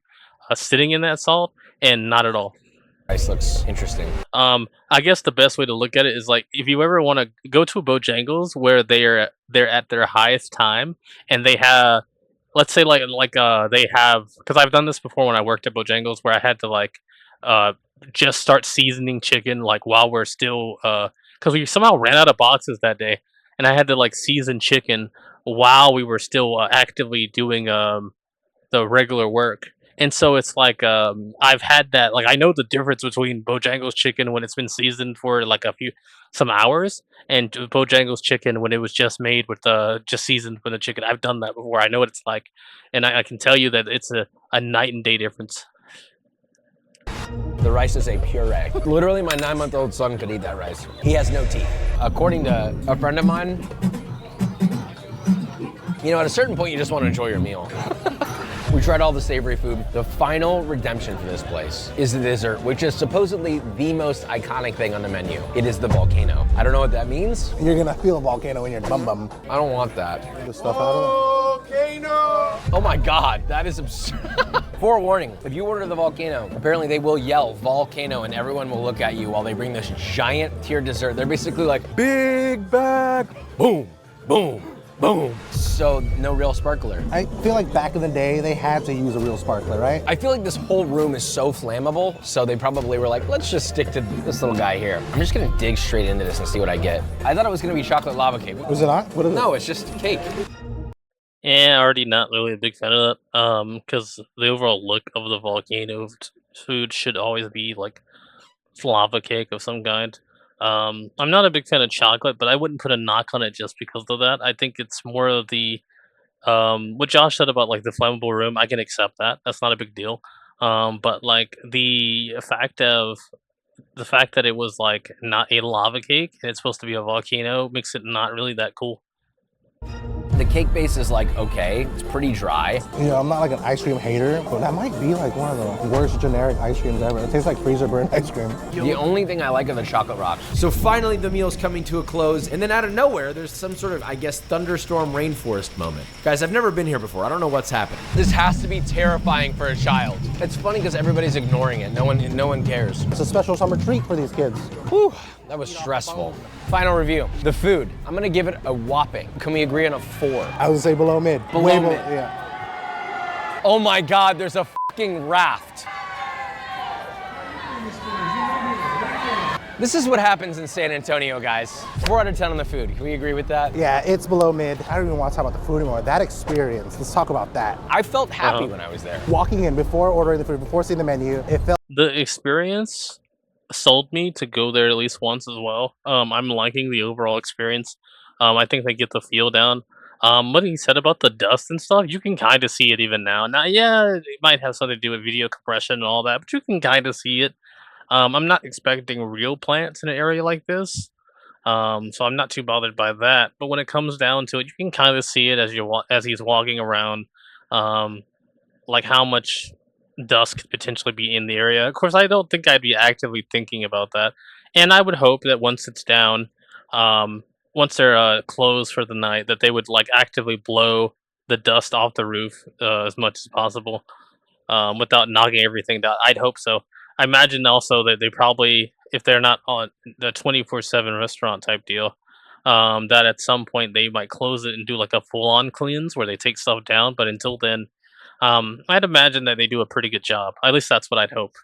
sitting in that salt and not at all. Rice looks interesting. I guess the best way to look at it is like if you ever want to go to a Bojangles where they're at their highest time and they have, let's say they have, because I've done this before when I worked at Bojangles where I had to like uh just start seasoning chicken like while we're still because we somehow ran out of boxes that day and I had to like season chicken while we were still actively doing the regular work. And so it's like I've had that like I know the difference between Bojangles chicken when it's been seasoned for like some hours and Bojangles chicken when it was just made with just seasoned with the chicken. I've done that before. I know what it's like, and I can tell you that it's a night and day difference. The rice is a puree. Literally, my 9-month-old son could eat that rice. He has no teeth. According to a friend of mine, you know, at a certain point, you just want to enjoy your meal. We tried all the savory food. The final redemption for this place is the dessert, which is supposedly the most iconic thing on the menu. It is the volcano. I don't know what that means. You're gonna feel a volcano in your bum bum. I don't want that. The stuff out of Volcano! Oh my God, that is absurd. Forewarning, if you order the volcano, apparently they will yell volcano and everyone will look at you while they bring this giant tiered dessert. They're basically like, big bag, boom, boom, boom. So no real sparkler. I feel like back in the day, they had to use a real sparkler, right? I feel like this whole room is so flammable, so they probably were like, let's just stick to this little guy here. I'm just gonna dig straight into this and see what I get. I thought it was gonna be chocolate lava cake. Was it not? What is it? No, it's just cake. Yeah, already not really a big fan of that. Because the overall look of the volcano food should always be like lava cake of some kind. I'm not a big fan of chocolate, but I wouldn't put a knock on it just because of that. I think it's more of the what Josh said about like the flammable room. I can accept that. That's not a big deal. But like the fact that it was like not a lava cake and it's supposed to be a volcano makes it not really that cool. The cake base is like okay, it's pretty dry. You know, I'm not like an ice cream hater, but that might be like one of the worst generic ice creams ever. It tastes like freezer burn ice cream. The only thing I like are the chocolate rocks. So finally the meal's coming to a close, and then out of nowhere, there's some sort of, I guess, thunderstorm rainforest moment. Guys, I've never been here before. I don't know what's happening. This has to be terrifying for a child. It's funny because everybody's ignoring it. No one cares. It's a special summer treat for these kids. Whew, that was stressful. Final review. The food. I'm gonna give it a whopping. Can we agree on a 4? I would say below mid. Below mid. Yeah. Oh my God, there's a fucking raft. This is what happens in San Antonio, guys. 4 out of 10 on the food. Can we agree with that? Yeah, it's below mid. I don't even want to talk about the food anymore. That experience, let's talk about that. I felt happy when I was there. Walking in, before ordering the food, before seeing the menu, it felt... The experience sold me to go there at least once as well. I'm liking the overall experience. I think they get the feel down. What he said about the dust and stuff, you can kind of see it even now. Now, yeah, it might have something to do with video compression and all that, but you can kind of see it. I'm not expecting real plants in an area like this, so I'm not too bothered by that. But when it comes down to it, you can kind of see it as he's walking around, like how much dust could potentially be in the area. Of course, I don't think I'd be actively thinking about that, and I would hope that once it's down, once they're closed for the night, that they would like actively blow the dust off the roof as much as possible, without knocking everything down. I'd hope so. I imagine also that they probably, if they're not on the 24/7 restaurant type deal, that at some point they might close it and do like a full-on cleanse where they take stuff down. But until then, I'd imagine that they do a pretty good job. At least that's what I'd hope.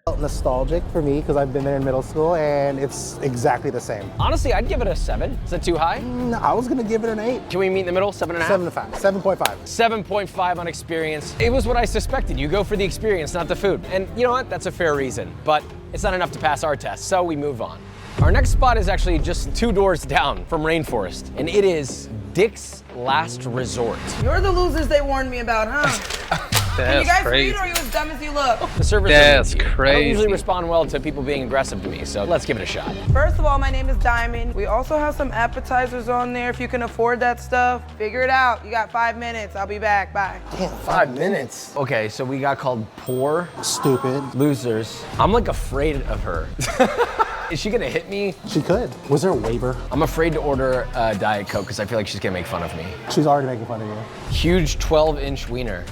Felt nostalgic for me because I've been there in middle school and it's exactly the same. Honestly, I'd give it a 7. Is that too high? No, I was gonna give it an 8. Can we meet in the middle? 7.5? 7.5. 7.5 on experience. It was what I suspected. You go for the experience, not the food. And you know what? That's a fair reason. But it's not enough to pass our test, so we move on. Our next spot is actually just 2 doors down from Rainforest, and it is Dick's Last Resort. You're the losers they warned me about, huh? Can you guys read, or are you as dumb as you look? The servers That's are mean to you. crazy. I don't usually respond well to people being aggressive to me, so let's give it a shot. First of all, my name is Diamond. We also have some appetizers on there if you can afford that stuff. Figure it out. You got 5 minutes. I'll be back. Bye. Damn, 5 minutes. Okay, so we got called poor, stupid, losers. I'm like afraid of her. Is she gonna hit me? She could. Was there a waiver? I'm afraid to order a Diet Coke because I feel like she's gonna make fun of me. She's already making fun of you. Huge 12-inch wiener.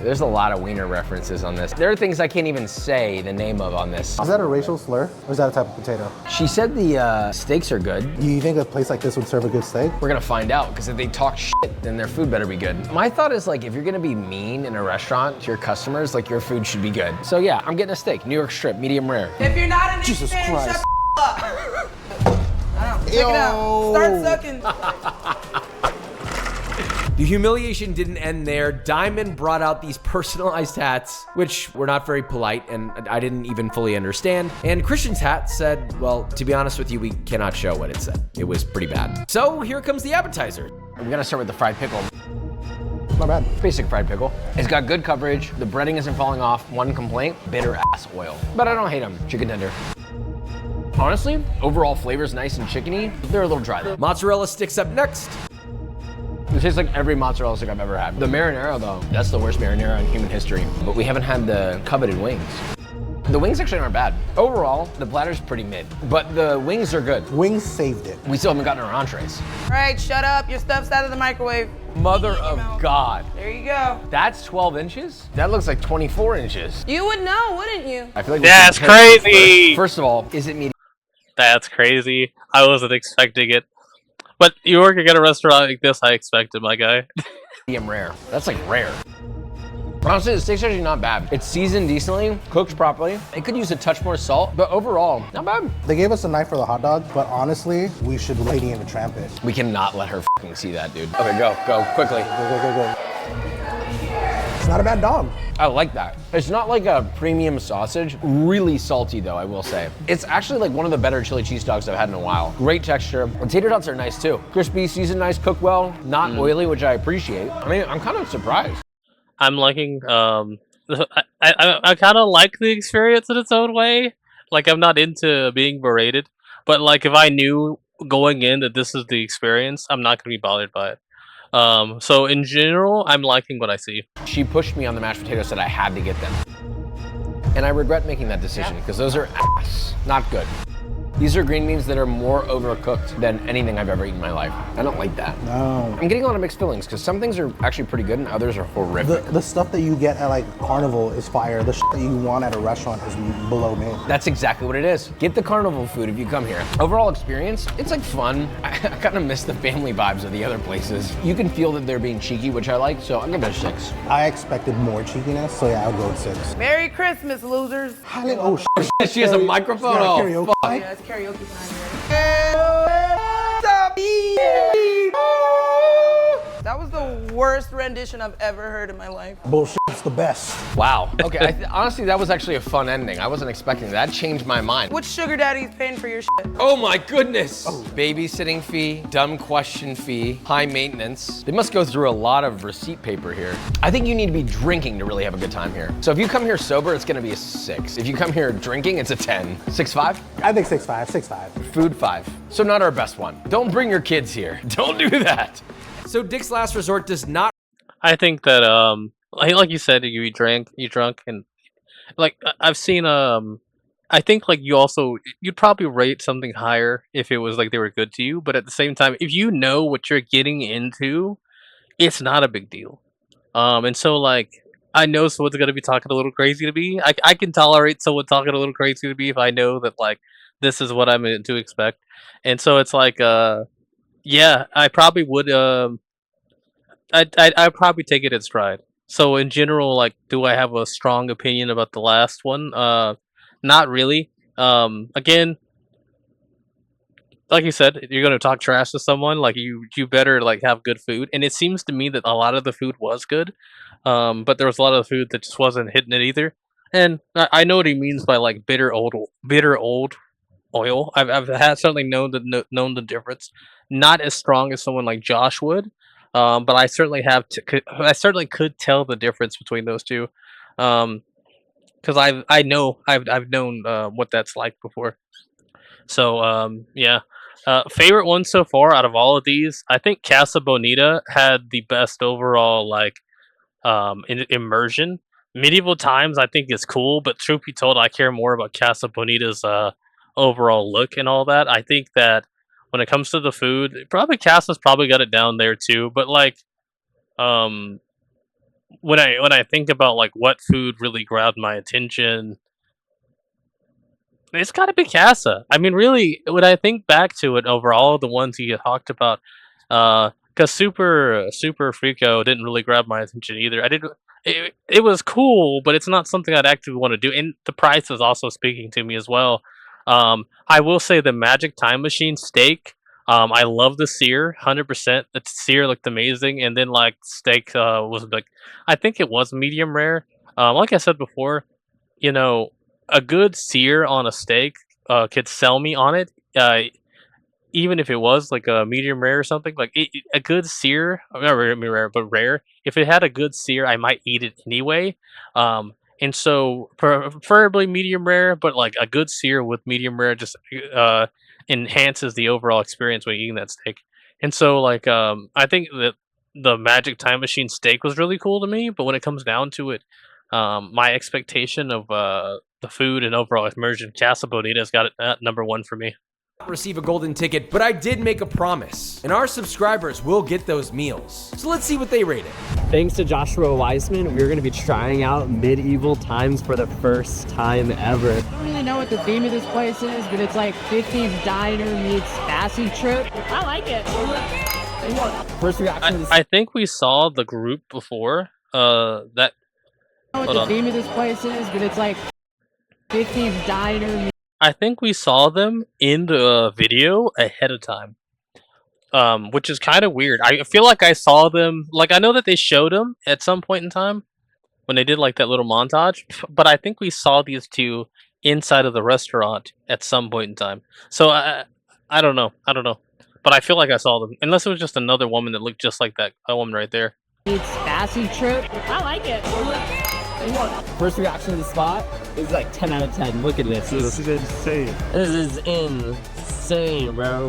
There's a lot of wiener references on this. There are things I can't even say the name of on this. Is that a racial slur, or is that a type of potato? She said the steaks are good. Do you think a place like this would serve a good steak? We're gonna find out, because if they talk shit, then their food better be good. My thought is like, if you're gonna be mean in a restaurant to your customers, like your food should be good. So yeah, I'm getting a steak, New York strip, medium rare. If you're not a Jesus fan, Christ. shut the up. I don't know. Check it out. Start sucking. The humiliation didn't end there. Diamond brought out these personalized hats, which were not very polite and I didn't even fully understand. And Christian's hat said, well, to be honest with you, we cannot show what it said. It was pretty bad. So here comes the appetizer. We're gonna start with the fried pickle. Not bad. Basic fried pickle. It's got good coverage. The breading isn't falling off. One complaint, bitter ass oil. But I don't hate them. Chicken tender. Honestly, overall flavor's nice and chickeny. They're a little dry though. Mozzarella sticks up next. It tastes like every mozzarella stick I've ever had. The marinara though, that's the worst marinara in human history. But we haven't had the coveted wings. The wings actually aren't bad. Overall, the platter's pretty mid, but the wings are good. Wings saved it. We still haven't gotten our entrees. All right, shut up. Your stuff's out of the microwave. Mother of God. There you go. That's 12 inches? That looks like 24 inches. You would know, wouldn't you? I feel like That's crazy. First of all, is it medium? That's crazy. I wasn't expecting it. But you work at a restaurant like this, I expected, my guy. Medium rare. That's like rare. Honestly, the steak's actually not bad. It's seasoned decently, cooked properly. It could use a touch more salt, but overall, not bad. They gave us a knife for the hot dog, but honestly, we should Lady in the Tramp it. We cannot let her fucking see that, dude. Okay, go, quickly. Go. It's not a bad dog. I like that. It's not like a premium sausage. Really salty though, I will say. It's actually like one of the better chili cheese dogs I've had in a while. Great texture. The tater tots are nice too. Crispy, seasoned nice, cooked well, not oily, which I appreciate. I mean, I'm kind of surprised. I'm liking, I kind of like the experience in its own way. Like, I'm not into being berated, but like, if I knew going in that this is the experience, I'm not gonna be bothered by it. So in general, I'm liking what I see. She pushed me on the mashed potatoes, said I had to get them. And I regret making that decision because those are ass, not good. These are green beans that are more overcooked than anything I've ever eaten in my life. I don't like that. No. I'm getting a lot of mixed feelings because some things are actually pretty good and others are horrific. The stuff that you get at like Carnival is fire. The shit that you want at a restaurant is below me. That's exactly what it is. Get the carnival food if you come here. Overall experience, it's like fun. I kind of miss the family vibes of the other places. You can feel that they're being cheeky, which I like, so I'll give it a 6. I expected more cheekiness, so yeah, I'll go with 6. Merry Christmas, losers. Oh, shit. She has a microphone. Oh, karaoke. fuck. Yeah, it's karaoke tonight. That was the worst rendition I've ever heard in my life. Bullshit, it's the best. Wow. Okay, honestly, that was actually a fun ending. I wasn't expecting that. That changed my mind. Which sugar daddy's paying for your shit? Oh my goodness. Babysitting fee, dumb question fee, high maintenance. They must go through a lot of receipt paper here. I think you need to be drinking to really have a good time here. So if you come here sober, it's gonna be a 6. If you come here drinking, it's a 10. 6.5? I think 6.5, 6.5. Food 5. So not our best one. Don't bring your kids here. Don't do that. So Dick's Last Resort does not. I think that like you said, you drunk, and like I've seen I think like you'd probably rate something higher if it was like they were good to you, but at the same time, if you know what you're getting into, it's not a big deal. And so like I know someone's gonna be talking a little crazy to me. I can tolerate someone talking a little crazy to me if I know that like this is what I'm to expect. And so it's like yeah, I probably would I'd probably take it in stride. So in general, like, do I have a strong opinion about the last one? Not really. Again, like you said, you're gonna talk trash to someone, like you better like have good food. And it seems to me that a lot of the food was good, but there was a lot of food that just wasn't hitting it either. And I know what he means by like bitter old oil. I've certainly known the difference. Not as strong as someone like Josh would, but I certainly I certainly could tell the difference between those two, because I've known what that's like before. So yeah, favorite one so far out of all of these, I think Casa Bonita had the best overall like immersion. Medieval Times I think is cool, but truth be told, I care more about Casa Bonita's overall look and all that. I think that when it comes to the food, probably Casa's probably got it down there too. But like, when I think about like what food really grabbed my attention, it's got to be Casa. I mean, really, when I think back to it, over all of the ones you talked about, because Super Frico didn't really grab my attention either. It was cool, but it's not something I'd actually want to do. And the price is also speaking to me as well. I will say the Magic Time Machine steak. I love the sear, 100%. The sear looked amazing, and then like steak was like, I think it was medium rare. Like I said before, you know, a good sear on a steak could sell me on it. Even if it was like a medium rare or something, like a good sear, not rare, but rare. If it had a good sear, I might eat it anyway. And so preferably medium rare, but like a good sear with medium rare just enhances the overall experience when eating that steak. And so like I think that the Magic Time Machine steak was really cool to me, but when it comes down to it, my expectation of the food and overall immersion, Casa Bonita's got it at number 1 for me. Receive a golden ticket, but I did make a promise, and our subscribers will get those meals. So let's see what they rate it. Thanks to Joshua Weissman, we're going to be trying out Medieval Times for the first time ever. I don't really know what the theme of this place is, but it's like 50s diner meets acid trip. I like it. First reaction. I think we saw the group before. That. I don't know what the theme of this place is, but it's like 50s diner. I think we saw them in the video ahead of time, which is kind of weird. I feel like I saw them, like I know that they showed them at some point in time when they did like that little montage, but I think we saw these two inside of the restaurant at some point in time. So I don't know, but I feel like I saw them, unless it was just another woman that looked just like that woman right there. It's acid trip. I like it. First reaction to the spot. This is like 10 out of 10. Look at this. This is insane. This is insane, bro.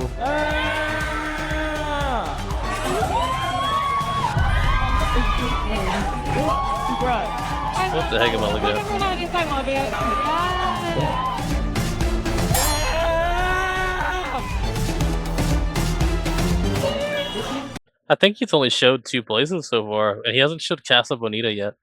What the heck am I looking at? I think he's only showed 2 places so far, and he hasn't showed Casa Bonita yet.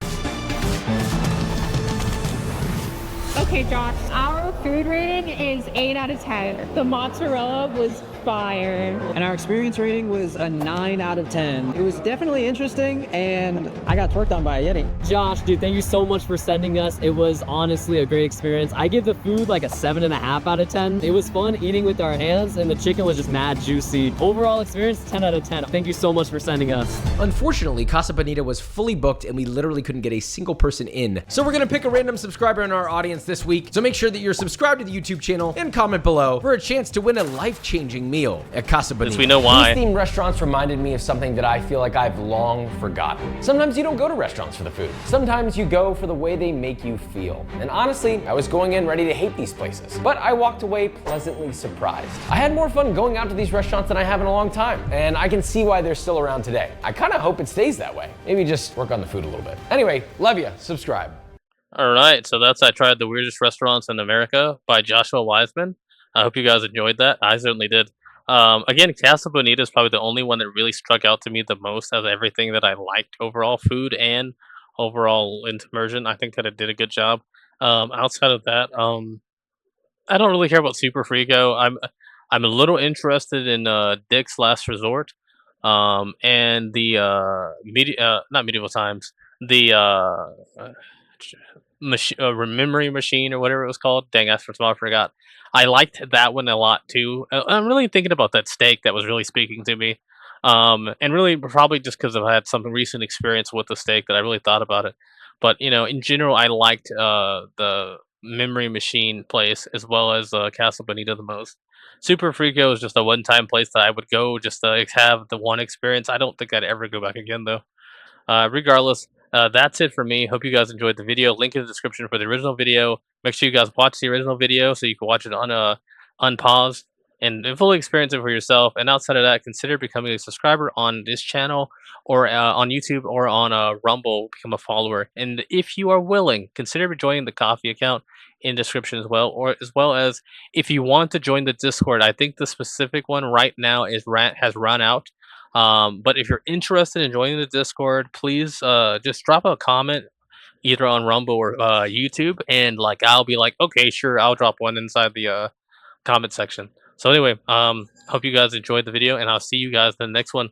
Okay, Josh, our food rating is 8 out of 10. The mozzarella was fire. And our experience rating was a 9 out of 10. It was definitely interesting, and I got twerked on by a Yeti. Josh, dude, thank you so much for sending us. It was honestly a great experience. I give the food like a 7.5 out of 10. It was fun eating with our hands, and the chicken was just mad juicy. Overall experience, 10 out of 10. Thank you so much for sending us. Unfortunately, Casa Bonita was fully booked and we literally couldn't get a single person in. So we're gonna pick a random subscriber in our audience this week. So make sure that you're subscribed to the YouTube channel and comment below for a chance to win a life-changing meal at Casa Bonita. Since we know why. These themed restaurants reminded me of something that I feel like I've long forgotten. Sometimes you don't go to restaurants for the food. Sometimes you go for the way they make you feel. And honestly, I was going in ready to hate these places, but I walked away pleasantly surprised. I had more fun going out to these restaurants than I have in a long time, and I can see why they're still around today. I kind of hope it stays that way. Maybe just work on the food a little bit. Anyway, love ya. Subscribe. All right, so that's I Tried the Weirdest Restaurants in America by Joshua Wiseman. I hope you guys enjoyed that. I certainly did. Again, Casa Bonita is probably the only one that really struck out to me the most as everything that I liked overall, food and overall immersion. I think that it did a good job. Outside of that, I don't really care about Super Frico. I'm a little interested in Dick's Last Resort, and the not Medieval Times, the memory machine or whatever it was called. Dang, I forgot. I liked that one a lot too. I'm really thinking about that steak that was really speaking to me, and really probably just because I've had some recent experience with the steak that I really thought about it. But in general, I liked the memory machine place as well as Casa Bonita the most. Super Frico is just a one-time place that I would go just to have the one experience. I don't think I'd ever go back again though. Regardless, that's it for me. Hope you guys enjoyed the video. Link in the description for the original video. Make sure you guys watch the original video so you can watch it on unpaused and fully experience it for yourself. And outside of that, consider becoming a subscriber on this channel or on YouTube or on Rumble. Become a follower. And if you are willing, consider joining the coffee account in description as well, or as well as if you want to join the Discord. I think the specific one right now has run out. But if you're interested in joining the Discord, please just drop a comment either on Rumble or YouTube, and like I'll be like, okay, sure, I'll drop one inside the comment section. So anyway, hope you guys enjoyed the video, and I'll see you guys in the next one.